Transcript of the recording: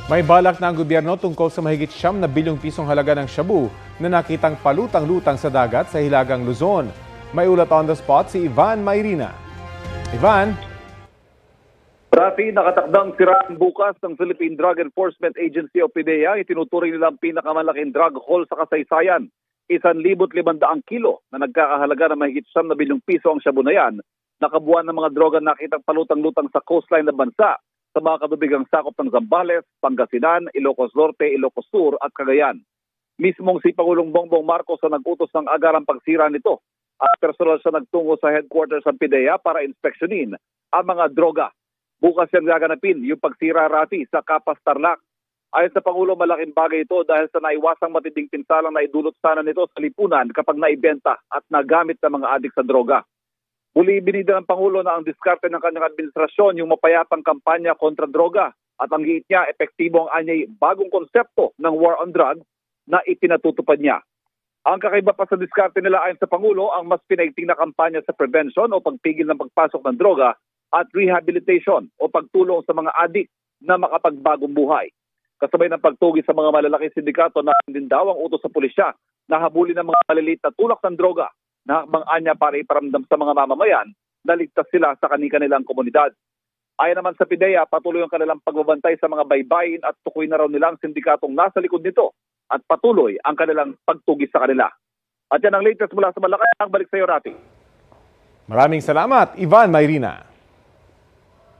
May balak na ang gobyerno tungkol sa mahigit ₱9 bilyong halaga ng shabu na nakitang palutang-lutang sa dagat sa Hilagang Luzon. May ulat on the spot si Ivan Mayrina. Ivan? Rafi, nakatakdang siraan bukas ng Philippine Drug Enforcement Agency o PDEA. Itinuturing nilang pinakamalaking drug haul sa kasaysayan. 1,500 kilo na nagkakahalaga ng mahigit ₱9 ang shabu na yan. Nakabuuan ng mga droga nakitang palutang-lutang sa coastline ng bansa sa mga katubigang sakop ng Zambales, Pangasinan, Ilocos Norte, Ilocos Sur at Cagayan. Mismong si Pangulong Bongbong Marcos ang nag-utos ng agarang pagsira nito at personal siya nagtungo sa headquarters ng PDEA para inspeksyonin ang mga droga. Bukas yan gaganapin yung pagsira, Rafi, sa Capas, Tarlac. Ayon sa Pangulo, malaking bagay ito dahil sa naiwasang matinding pinsalang naidulot sana nito sa lipunan kapag naibenta at nagamit ng mga adik sa droga. Muli binida ng Pangulo na ang diskarte ng kanyang administrasyon yung mapayapang kampanya kontra droga at ang giit niya, epektibo ang anyay bagong konsepto ng war on drugs na ipinatutupad niya. Ang kakaiba pa sa diskarte nila ayon sa Pangulo, ang mas pinaigting na kampanya sa prevention o pagpigil ng pagpasok ng droga at rehabilitation o pagtulong sa mga adik na makapagbagong buhay. Kasabay ng pagtugi sa mga malalaking sindikato na din daw ang utos sa pulisya na habulin ng mga maliliit na tulak ng droga na hakbang anya para iparamdam sa mga mamamayan na ligtas sila sa kanilang komunidad. Ayon naman sa PDEA, patuloy ang kanilang pagbabantay sa mga baybayin at tukoy na raw nilang sindikatong nasa likod nito at patuloy ang kanilang pagtugi sa kanila. At yan ang latest mula sa Malacanang. Balik sa iyo, Rafi. Maraming salamat, Ivan Mayrina.